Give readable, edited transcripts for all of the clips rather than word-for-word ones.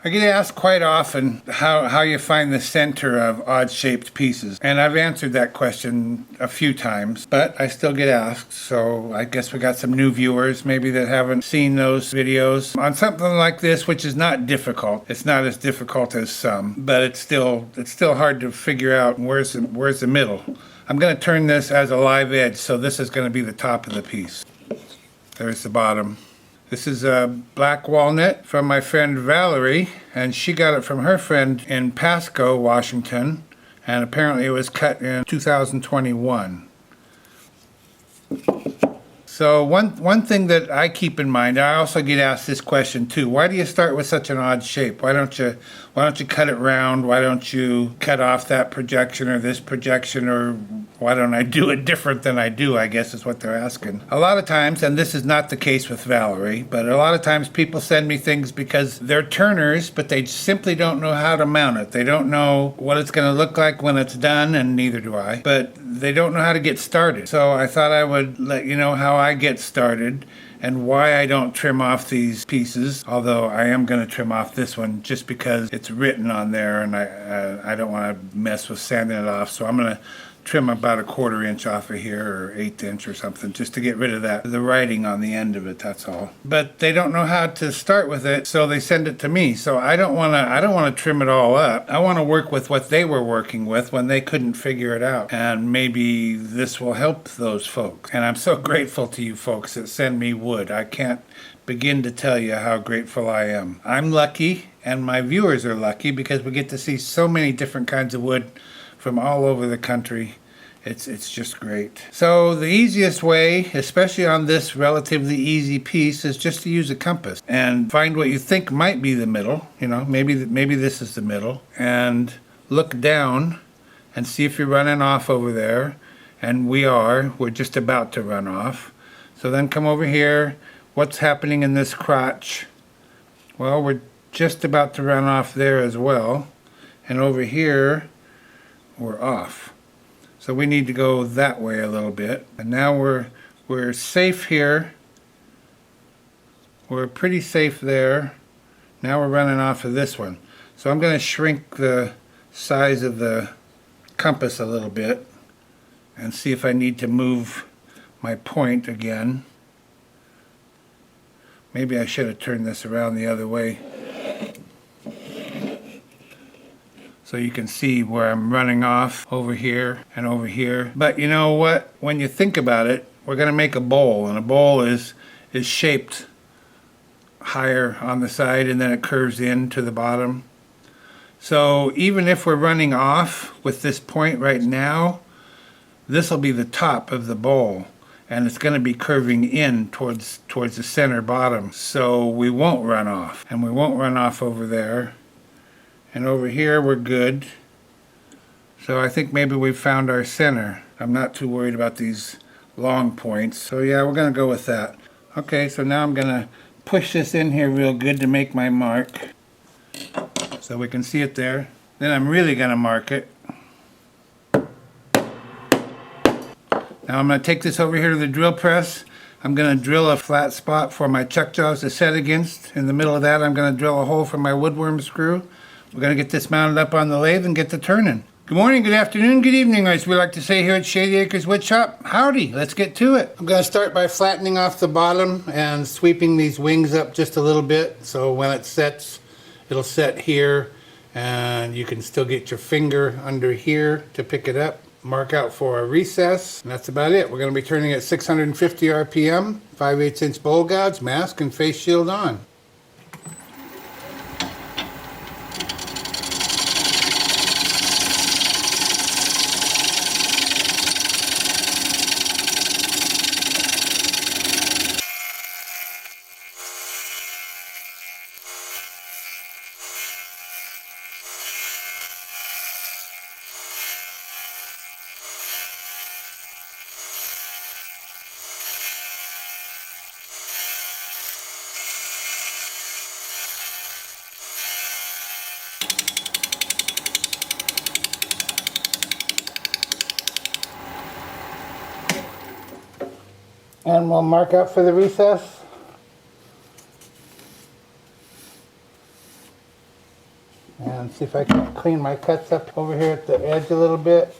I get asked quite often how you find the center of odd-shaped pieces, and I've answered that question a few times, but I still get asked, so I guess we got some new viewers maybe that haven't seen those videos. On something like this, which is not difficult, it's not as difficult as some, but it's still hard to figure out where's the middle. I'm going to turn this as a live edge, so this is going to be the top of the piece. There's the bottom. This is a black walnut from my friend Valerie, and she got it from her friend in Pasco, Washington, and apparently it was cut in 2021. So one thing that I keep in mind, I also get asked this question too. Why do you start with such an odd shape? Why don't you cut it round? Why don't you cut off that projection or this projection, or why don't I do it different than I do, I guess is what they're asking. A lot of times, and this is not the case with Valerie, but a lot of times people send me things because they're turners, but they simply don't know how to mount it. They don't know what it's going to look like when it's done, and neither do I, but they don't know how to get started. So I thought I would let you know how I get started and why I don't trim off these pieces, although I am going to trim off this one just because it's written on there, and I don't want to mess with sanding it off, so I'm going to trim about 1/4 inch off of here, or 1/8 inch or something, just to get rid of the writing on the end of it, that's all. But they don't know how to start with it, so they send it to me. So I don't want to trim it all up. I want to work with what they were working with when they couldn't figure it out, and maybe this will help those folks. And I'm so grateful to you folks that send me wood. I can't begin to tell you how grateful I am. I'm lucky, and my viewers are lucky, because we get to see so many different kinds of wood from all over the country. It's just great. So the easiest way, especially on this relatively easy piece, is just to use a compass and find what you think might be the middle. You know, maybe this is the middle, and look down and see if you're running off over there. And we're just about to run off. So then come over here. What's happening in this crotch? Well, we're just about to run off there as well. And over here, we're off. So we need to go that way a little bit. And now we're safe here. We're pretty safe there. Now we're running off of this one. So I'm going to shrink the size of the compass a little bit and see if I need to move my point again. Maybe I should have turned this around the other way, so you can see where I'm running off over here and over here. But you know what? When you think about it, we're going to make a bowl, and a bowl is shaped higher on the side, and then it curves in to the bottom. So even if we're running off with this point right now, this will be the top of the bowl, and it's going to be curving in towards the center bottom. So we won't run off, and we won't run off over there. And over here we're good. So I think maybe we've found our center. I'm not too worried about these long points. So yeah, we're going to go with that. Okay, so now I'm going to push this in here real good to make my mark, so we can see it there. Then I'm really going to mark it. Now I'm going to take this over here to the drill press. I'm going to drill a flat spot for my chuck jaws to set against. In the middle of that, I'm going to drill a hole for my woodworm screw. We're going to get this mounted up on the lathe and get to turning. Good morning, good afternoon, good evening, as we like to say here at Shady Acres Wood Shop. Howdy, let's get to it. I'm going to start by flattening off the bottom and sweeping these wings up just a little bit, so when it sets, it'll set here, and you can still get your finger under here to pick it up. Mark out for a recess, and that's about it. We're going to be turning at 650 RPM, 5/8 inch bowl gouge, mask, and face shield on. And we'll mark out for the recess. And see if I can clean my cuts up over here at the edge a little bit.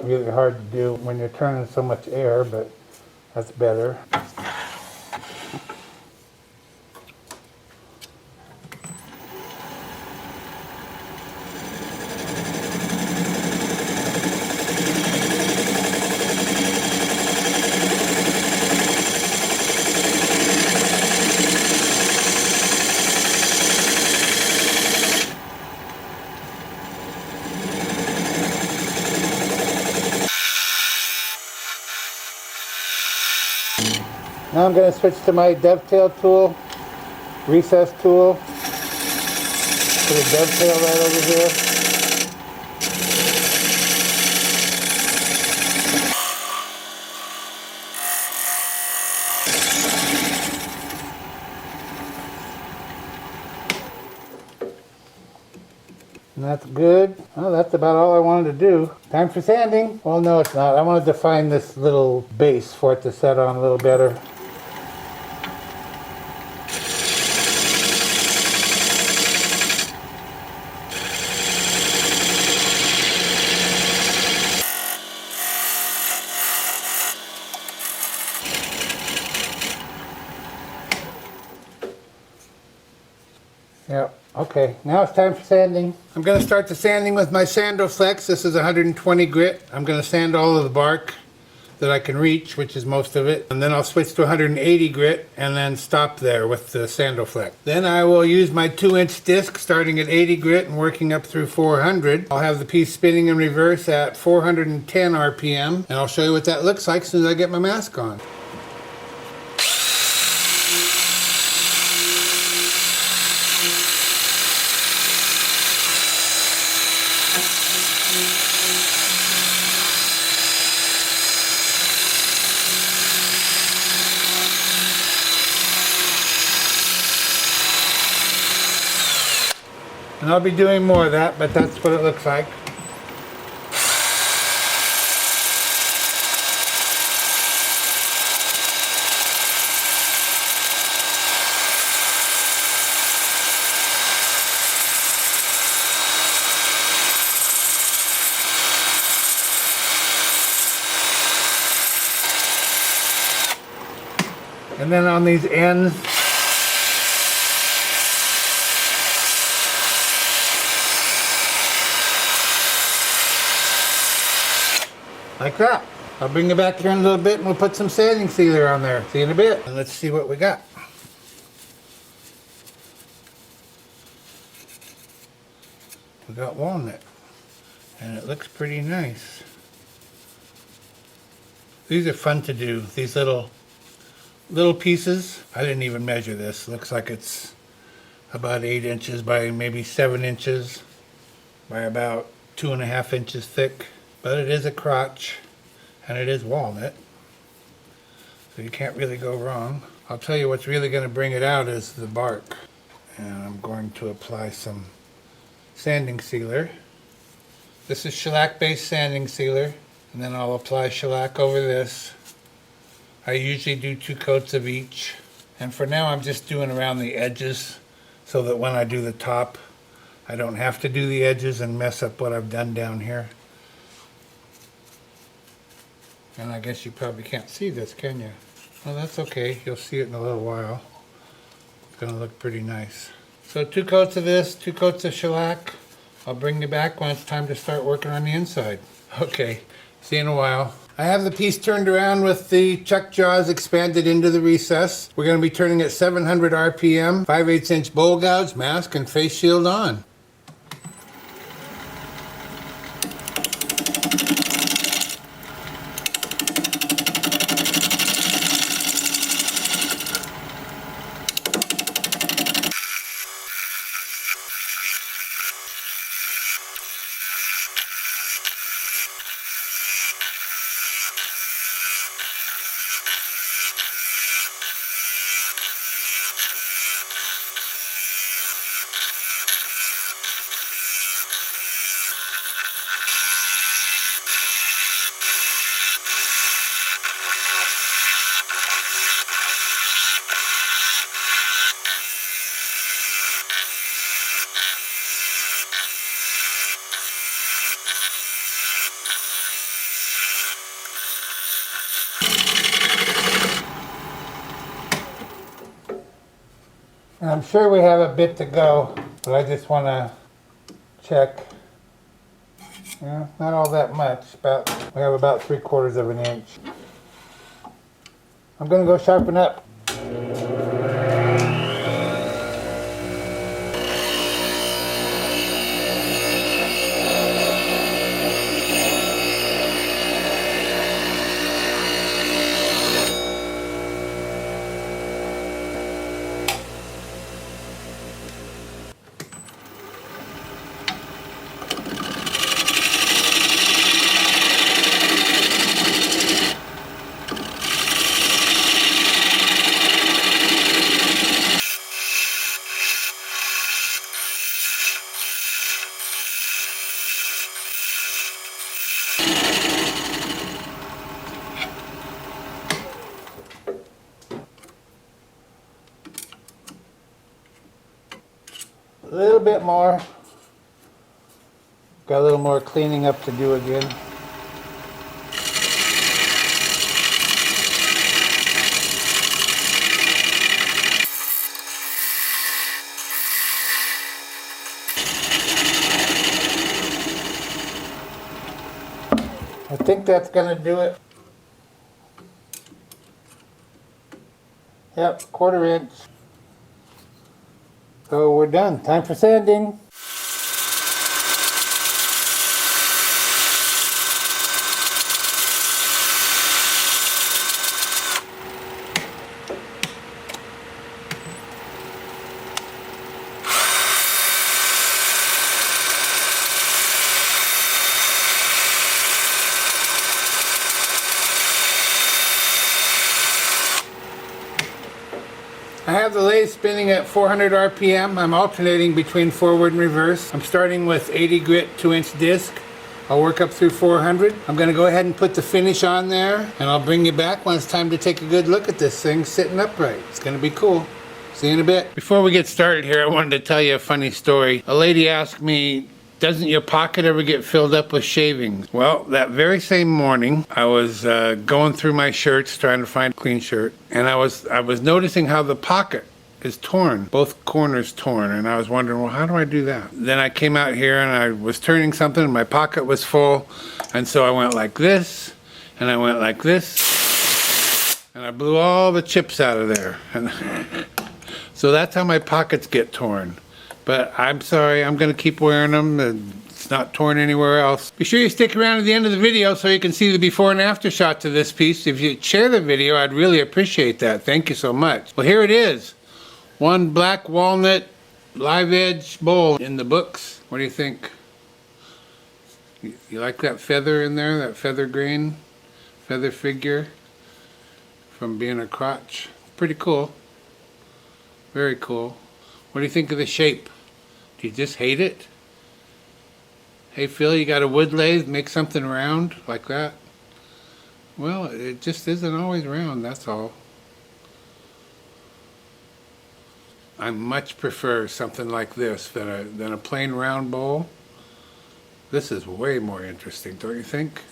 Really hard to do when you're turning so much air, but that's better. Now I'm going to switch to my Dovetail tool, recess tool. Put a dovetail right over here. And that's good. Well, that's about all I wanted to do. Time for sanding. Well, no, it's not. I wanted to find this little base for it to set on a little better. Yep. Okay, now it's time for sanding. I'm going to start the sanding with my Sandoflex. This is 120 grit. I'm going to sand all of the bark that I can reach, which is most of it. And then I'll switch to 180 grit and then stop there with the Sandoflex. Then I will use my 2-inch disc starting at 80 grit and working up through 400. I'll have the piece spinning in reverse at 410 RPM. And I'll show you what that looks like as soon as I get my mask on. And I'll be doing more of that, but that's what it looks like. And then on these ends, like that. I'll bring it back here in a little bit and we'll put some sanding sealer on there. See you in a bit. And let's see what we got. We got walnut. And it looks pretty nice. These are fun to do. These little pieces. I didn't even measure this. Looks like it's about 8 inches by maybe 7 inches by about 2.5 inches thick. But it is a crotch, and it is walnut, so you can't really go wrong. I'll tell you what's really going to bring it out is the bark. And I'm going to apply some sanding sealer. This is shellac-based sanding sealer, and then I'll apply shellac over this. I usually do 2 coats of each, and for now I'm just doing around the edges so that when I do the top, I don't have to do the edges and mess up what I've done down here. And I guess you probably can't see this, can you? Well, that's okay. You'll see it in a little while. It's going to look pretty nice. So 2 coats of this, 2 coats of shellac. I'll bring you back when it's time to start working on the inside. Okay, see you in a while. I have the piece turned around with the chuck jaws expanded into the recess. We're going to be turning at 700 RPM, 5/8 inch bowl gouge, mask, and face shield on. And I'm sure we have a bit to go, but I just want to check. Yeah, not all that much. We have about 3/4 of an inch. I'm going to go sharpen up. A little bit more. Got a little more cleaning up to do again. I think that's going to do it. Yep, 1/4 inch. So we're done. Time for sanding. I have the lathe spinning at 400 RPM. I'm alternating between forward and reverse. I'm starting with 80 grit 2-inch disc. I'll work up through 400. I'm going to go ahead and put the finish on there, and I'll bring you back when it's time to take a good look at this thing sitting upright. It's going to be cool. See you in a bit. Before we get started here, I wanted to tell you a funny story. A lady asked me, doesn't your pocket ever get filled up with shavings? Well, that very same morning, I was going through my shirts trying to find a clean shirt, and I was noticing how the pocket is torn, both corners torn, and I was wondering, well, how do I do that? Then I came out here and I was turning something and my pocket was full, and so I went like this, and I went like this, and I blew all the chips out of there. And so that's how my pockets get torn. But I'm sorry, I'm going to keep wearing them. It's not torn anywhere else. Be sure you stick around to the end of the video so you can see the before and after shots of this piece. If you share the video, I'd really appreciate that. Thank you so much. Well, here it is. One black walnut live edge bowl in the books. What do you think? You like that feather in there? That feather grain? Feather figure? From being a crotch. Pretty cool. Very cool. What do you think of the shape? Do you just hate it? Hey Phil, you got a wood lathe, make something round like that? Well, it just isn't always round, that's all. I much prefer something like this than a plain round bowl. This is way more interesting, don't you think?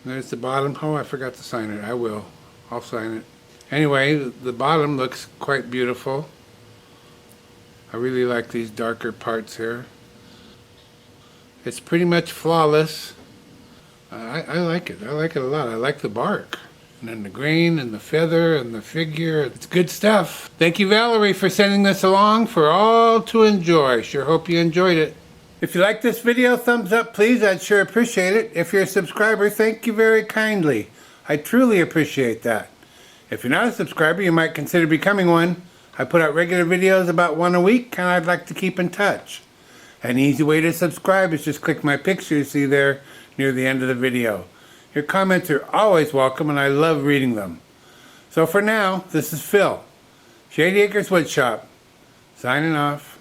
There's the bottom. Oh, I forgot to sign it. I will. I'll sign it. Anyway, the bottom looks quite beautiful. I really like these darker parts here. It's pretty much flawless. I like it. I like it a lot. I like the bark. And then the grain and the feather and the figure. It's good stuff. Thank you, Valerie, for sending this along for all to enjoy. Sure hope you enjoyed it. If you like this video, thumbs up, please. I'd sure appreciate it. If you're a subscriber, thank you very kindly. I truly appreciate that. If you're not a subscriber, you might consider becoming one. I put out regular videos about 1 a week, and I'd like to keep in touch. An easy way to subscribe is just click my picture you see there near the end of the video. Your comments are always welcome, and I love reading them. So for now, this is Phil, Shady Acres Woodshop, signing off.